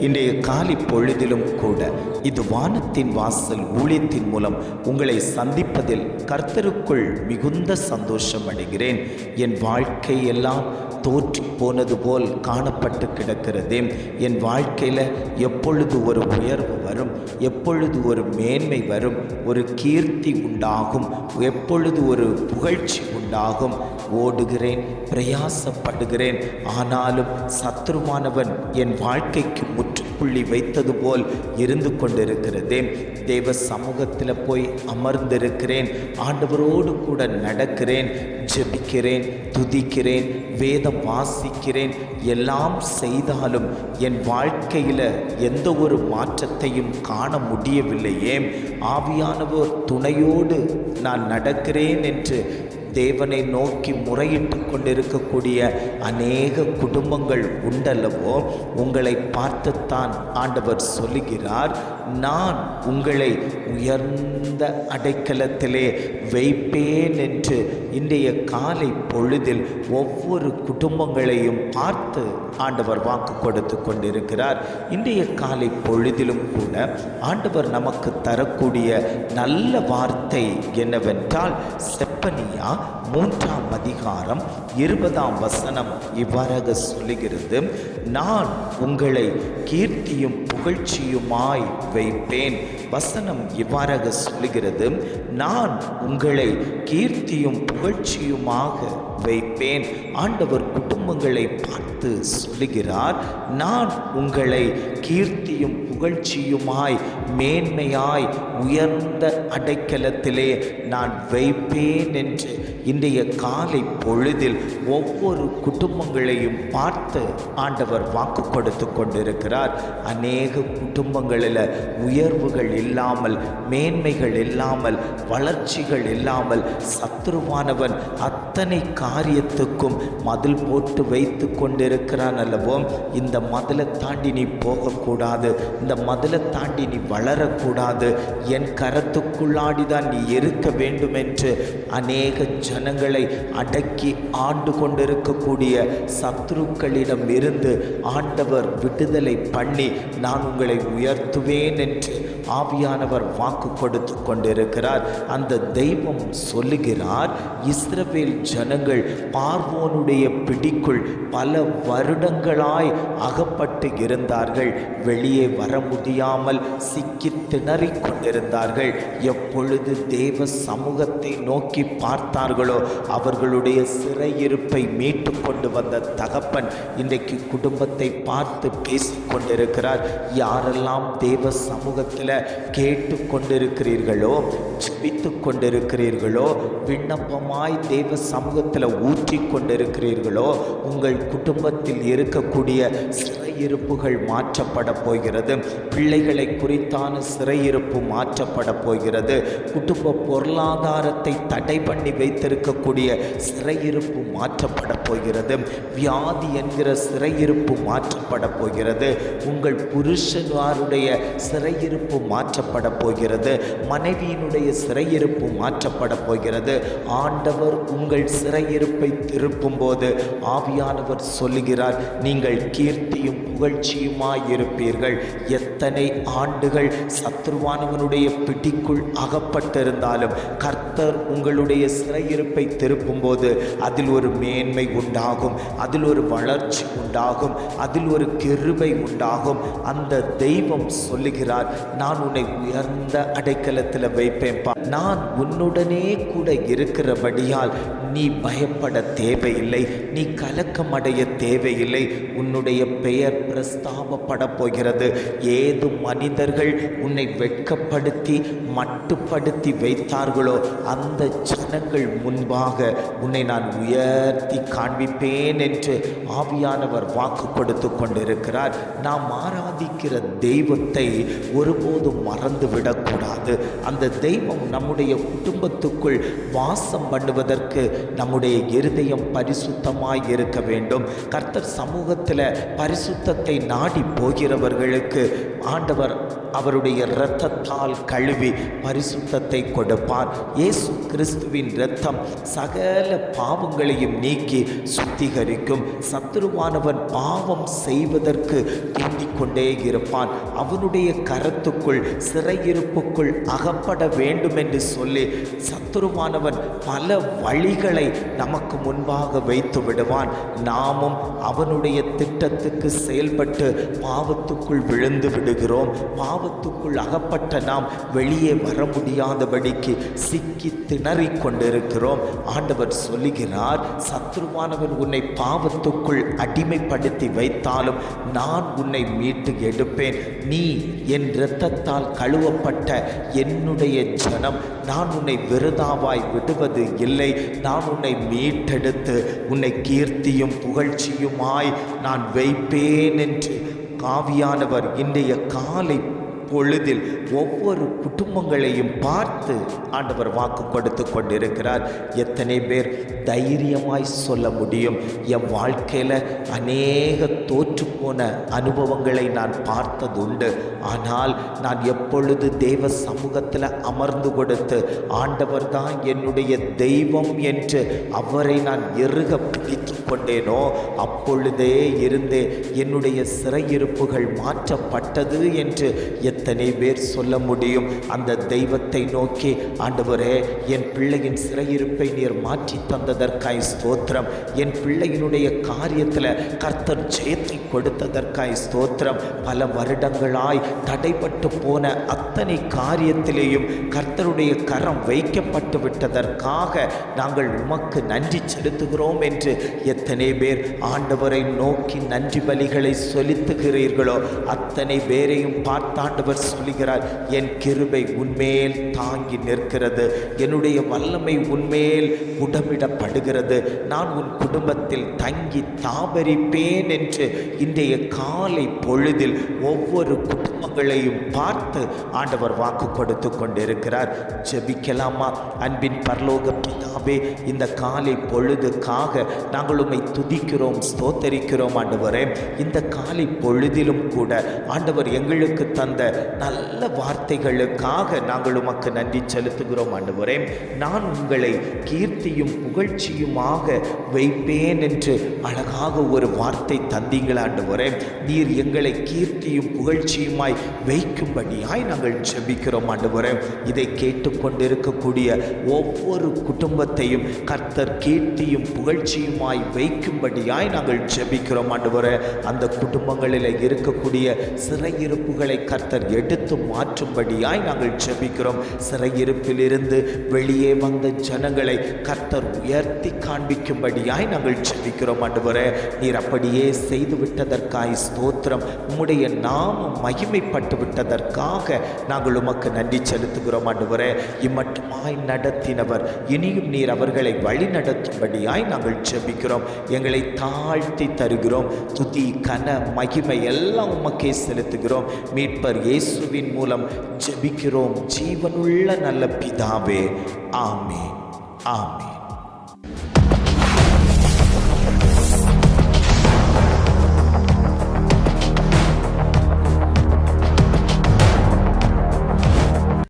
இன்றைய காலை பொழுதிலும் கூட இது வானத்தின் வாசல் ஊழியத்தின் மூலம் உங்களை சந்திப்பதில் கர்த்தருக்குள் மிகுந்த சந்தோஷம் அடைகிறேன். என் வாழ்க்கை எல்லாம் தோற்று போனது போல் காணப்பட்டு கிடக்கிறதே. என் வாழ்க்கையில் எப்பொழுது ஒரு உயர்வு வரும், எப்பொழுது ஒரு மேன்மை வரும், ஒரு கீர்த்தி உண்டாகும், எப்பொழுது ஒரு புகழ்ச்சி உண்டாகும். ஓடுகிறேன், பிரயாசப்படுகிறேன், ஆனாலும் சத்துருவானவன் என் வாழ்க்கைக்கு முற்றுப்புள்ளி வைத்தது போல் இருந்து கொண்டிருக்கிறதே. தேவ சமூகத்தில் போய் அமர்ந்திருக்கிறேன், ஆண்டவரோடு கூட நடக்கிறேன், ஜெபிக்கிறேன், துதிக்கிறேன், வேதம் வாசிக்கிறேன். எல்லாம் செய்தாலும் என் வாழ்க்கையில் எந்த ஒரு மாற்றத்தையும் காண முடியவில்லையே. ஆவியானவர் துணையோடு நான் நடக்கிறேன் என்று தேவனை நோக்கி முறையிட்டு கொண்டிருக்கக்கூடிய அநேக குடும்பங்கள் உண்டல்லவோ. உங்களை பார்த்துத்தான் ஆண்டவர் சொல்லுகிறார், நான் உங்களை உயர்ந்த அடைக்கலத்திலே வைப்பேன் என்று. இன்றைய காலை பொழுதில் ஒவ்வொரு குடும்பங்களையும் பார்த்து ஆண்டவர் வாக்கு கொடுத்து கொண்டிருக்கிறார். இன்றைய காலை பொழுதிலும் கூட ஆண்டவர் நமக்கு தரக்கூடிய நல்ல வார்த்தை என்னவென்றால், செப்பனியா 3ஆம் அதிகாரம் 20ஆம் வசனம் இவ்வாறாக சொல்லுகிறது, நான் உங்களை கீர்த்தியும் புகழ்ச்சியுமாய் வைப்பேன். வசனம் இவ்வாறாக சொல்லுகிறது, நான் உங்களை கீர்த்தியும் புகழ்ச்சியுமாக வைப்பேன். ஆண்டவர் குடும்பங்களை பார்த்து சொல்லுகிறார், நான் உங்களை கீர்த்தியும் புகழ்ச்சியுமாய் மேன்மையாய் உயர்ந்த அடைக்கலத்திலே நான் வைப்பேன் என்று இன்றைய காலை பொழுதில் ஒவ்வொரு குடும்பங்களையும் பார்த்து ஆண்டவர் வாக்கு கொடுத்து கொண்டிருக்கிறார். அநேக குடும்பங்களில் உயர்வுகள் இல்லாமல், மேன்மைகள் இல்லாமல், வளர்ச்சிகள் இல்லாமல் சத்துருவானவன் அத்தனை காரியத்துக்கும் மதில் போட்டு வைத்து கொண்டிருக்கிறான் அல்லவோ. இந்த மதிலை தாண்டி நீ போகக்கூடாது, இந்த மதிலை தாண்டி நீ வளரக்கூடாது, என் கரத்துக்குள்ளாடிதான் நீ இருக்க வேண்டும் என்று அநேக ஜனங்களை அடக்கி ஆண்டு கொண்டிருக்கக்கூடிய சத்துருக்களிடம் இருந்து ஆண்டவர் விடுதலை பண்ணி நான் உங்களை உயர்த்துவேன் என்று ஆவியானவர் வாக்கு கொடுத்து கொண்டிருக்கிறார். அந்த தெய்வம் சொல்லுகிறார், இஸ்ரவேல் ஜனங்கள் பார்வோனுடைய பிடிக்குள் பல வருடங்களாய் அகப்பட்டு இருந்தார்கள். வெளியே வர முடியாமல் சிக்கி திணறிக் கொண்டிருந்தார்கள். எப்பொழுது தேவ சமூகத்தை நோக்கி பார்த்தார்களோ அவர்களுடைய சிறையிருப்பை மீட்டு கொண்டு வந்த தகப்பன் இன்றைக்கு குடும்பத்தை பார்த்து பேசிக்கொண்டிருக்கிறார். யாரெல்லாம் தேவ சமூகத்தில் கேட்டு கொண்டிருக்கிறீர்களோ, ஜெபித்து கொண்டிருக்கிறீர்களோ, விண்ணப்பமாய் தேவ சமூகத்தில் ஊற்றி கொண்டிருக்கிறீர்களோ, உங்கள் குடும்பத்தில் இருக்கக்கூடிய சிறையிருப்புகள் மாற்றப்பட போகிறது. பிள்ளைகளை குறித்தான சிறையிருப்பு மாற்றப்பட போகிறது. குடும்ப பொருளாதாரத்தை தடை பண்ணி வைத்திருக்கக்கூடிய சிறையிருப்பு மாற்றப்பட போகிறது. வியாதி என்கிற சிறையிருப்பு மாற்றப்பட போகிறது. உங்கள் புருஷனாருடைய சிறையிருப்பு மாற்றப்பட போகிறது. மனைவியினுடைய சிறையிருப்பு மாற்றப்பட போகிறது. ஆண்டவர் உங்கள் சிறையிருப்பை திருப்பும் போது ஆவியானவர் சொல்லுகிறார், நீங்கள் கீர்த்தியும் புகழ்ச்சியுமாய் இருப்பீர்கள். எத்தனை ஆண்டுகள் சத்துருவானவனுடைய பிடிக்குள் அகப்பட்டிருந்தாலும் கர்த்தர் உங்களுடைய சிறையிருப்பை திருப்பும் போது அதில் ஒரு மேன்மை உண்டாகும், அதில் ஒரு வளர்ச்சி உண்டாகும், அதில் ஒரு கிருபை உண்டாகும். அந்த தெய்வம் சொல்லுகிறார், நான் உன்னை உயர்ந்த அடைக்கலத்தில் வைப்பேன்பா, நான் உன்னுடனே கூட இருக்கிறபடியால் நீ பயப்பட தேவையில்லை, நீ கலக்கமடைய தேவையில்லை. உன்னுடைய பெயர் பிரஸ்தாபப்பட போகிறது. ஏது மனிதர்கள் உன்னை வெட்கப்படுத்தி மட்டுப்படுத்தி வைத்தார்களோ அந்த ஜனங்கள் முன்பாக உன்னை நான் உயர்த்தி காண்பிப்பேன் என்று ஆவியானவர் வாக்கு கொடுத்து கொண்டிருக்கிறார். நாம் ஆராதிக்கிற தெய்வத்தை ஒருபோதும் மறந்துவிடக்கூடாது. அந்த தெய்வம் நம்முடைய குடும்பத்துக்குள் வாசம் பண்ணுவதற்கு நம்முடைய இருதயம் பரிசுத்தமாய் இருக்க வேண்டும். கர்த்தர் சமூகத்தில் பரிசுத்தத்தை நாடி போகிறவர்களுக்கு ஆண்டவர் அவருடைய இரத்தத்தால் கழுவி பரிசுத்தத்தை கொடுப்பார். இயேசு கிறிஸ்துவின் இரத்தம் சகல பாவங்களையும் நீக்கி சுத்திகரிக்கும். சத்துருவானவன் பாவம் செய்வதற்கு தூண்டிக் கொண்டே இருப்பான். அவனுடைய கரத்துக்குள் சிறையிருப்புக்குள் அகப்பட வேண்டும் என்று சொல்லி சத்துருவானவன் பல வழிகளை நமக்கு முன்பாக வைத்து விடுவான். நாமும் அவனுடைய திட்டத்துக்கு செயல்பட்டு பாவத்துக்குள் விழுந்து விடுகிறோம். பாவத்துக்குள் அகப்பட்ட நாம் வெளியே வர முடியாதபடிக்கு சிக்கி திணறிக் கொண்டிருக்கிறோம். ஆண்டவர் சொல்லுகிறார், சத்துருவானவன் உன்னை பாவத்துக்குள் அடிமைப்படுத்தி வைத்தாலும் நான் உன்னை மீட்டு எடுப்பேன். நீ என் இரத்தத்தால் கழுவப்பட்ட என்னுடைய ஜனம். நான் உன்னை விருதாவாய் விடுவது இல்லை. நான் உன்னை மீட்டெடுத்து உன்னை கீர்த்தியும் புகழ்ச்சியுமாய் நான் வைப்பேன் என்று ஆவியானவர் இன்றைய காலை பொழுதில் ஒவ்வொரு குடும்பங்களையும் பார்த்து ஆண்டவர் வாக்கு கொடுத்து கொண்டிருக்கிறார். எத்தனை பேர் தைரியமாய் சொல்ல முடியும், என் வாழ்க்கையில் அநேக தோற்று போன அனுபவங்களை நான் பார்த்ததுண்டு. ஆனால் நான் எப்பொழுது தேவ சமூகத்தில் அமர்ந்து கொடுத்து ஆண்டவர் தான் என்னுடைய தெய்வம் என்று அவரை நான் இறுக பிடித்து கொண்டேனோ அப்பொழுதே இருந்தே என்னுடைய சிறையிருப்புகள் மாற்றப்பட்டது என்று எத்தனை பேர் சொல்ல முடியும்? அந்த தெய்வத்தை நோக்கி, ஆண்டவரே, என் பிள்ளையின் சிறையிருப்பை நீர் மாற்றி தந்ததற்காய் ஸ்தோத்திரம். என் பிள்ளையினுடைய காரியத்தில் கர்த்தர் ஜெயத்தை கொடுத்ததற்காய் ஸ்தோத்திரம். பல வருடங்களாய் தடைப்பட்டு போன அத்தனை காரியத்திலேயும் கர்த்தருடைய கரம் வைக்கப்பட்டு விட்டதற்காக நாங்கள் உமக்கு நன்றி செலுத்துகிறோம் என்று எத்தனை பேர் ஆண்டவரை நோக்கி நன்றி பலிகளை செலுத்துகிறீர்களோ அத்தனை பேரையும் பார்த்தாண்டவர் சொல்லுகிறார், என் கிருபை உன்மேல் தாங்கி நிற்கிறது, என்னுடைய வல்லமை உன்மேல் உடமிடப்படுகிறது, நான் உன் குடும்பத்தில் தங்கி தாபரிப்பேன் என்று இன்றைய காலை பொழுதில் ஒவ்வொரு குடும்பங்களையும் பார்த்து ஆண்டவர் வாக்கு கொடுத்து கொண்டிருக்கிறார். ஜெபிக்கலாமா? அன்பின் பரலோக பிதாவே, இந்த காலை பொழுதுக்காக நாங்கள் உம்மை துதிக்கிறோம், ஸ்தோத்தரிக்கிறோம். ஆண்டவரே, இந்த காலை பொழுதிலும் கூட ஆண்டவர் எங்களுக்கு தந்த நல்ல வார்த்தைகளுக்காக நாங்கள் உமக்கு நன்றி செலுத்துகிறோம். ஆண்டவரே, நான் உங்களை கீர்த்தியும் புகழ்ச்சியுமாக வைப்பேன் என்று அழகாக ஒரு வார்த்தை தந்தீங்கள். ஆண்டவரே, நீர் எங்களை கீர்த்தியும் புகழ்ச்சியுமாய் வைக்கும்படியாய் நாங்கள் ஜெபிக்கிறோம். ஆண்டவரே, இதை கேட்டுக்கொண்டிருக்கக்கூடிய ஒவ்வொரு குடும்பத்தையும் கர்த்தர் கீர்த்தியும் புகழ்ச்சியுமாய் வைக்கும்படியாய் நாங்கள் ஜெபிக்கிறோம். ஆண்டவரே, அந்த குடும்பங்களில் இருக்கக்கூடிய சிறையிருப்புகளை கர்த்தர் எடுத்து மாற்றும்படியாய் நாங்கள் ஜெபிக்கிறோம். சிறையிருப்பிலிருந்து வெளியே வந்த ஜனங்களை கர்த்தர் உயர்த்தி காண்பிக்கும்படியாய் நாங்கள் ஜெபிக்கிறோம். ஆண்டவரே, நீர் அப்படியே செய்து விட்டதற்காய் ஸ்தோத்திரம். உம்முடைய நாமம் மகிமைப்பட்டு விட்டதற்காக நாங்கள் உமக்கு நன்றி செலுத்துகிறோம். ஆண்டவரே, இம்மட்டுமாய் நடத்தினவர் இனியும் நீர் அவர்களை வழி நடத்தும்படியாய் நாங்கள் ஜெபிக்கிறோம். எங்களை தாழ்த்தி தருகிறோம். துதி, கன, மகிமை எல்லாம் உமக்கே செலுத்துகிறோம். மீட்பர் இயேசுவின் மூலம் ஜெபிக்கிறோம் ஜீவனுள்ள நல்ல பிதாவே. ஆமென், ஆமென்.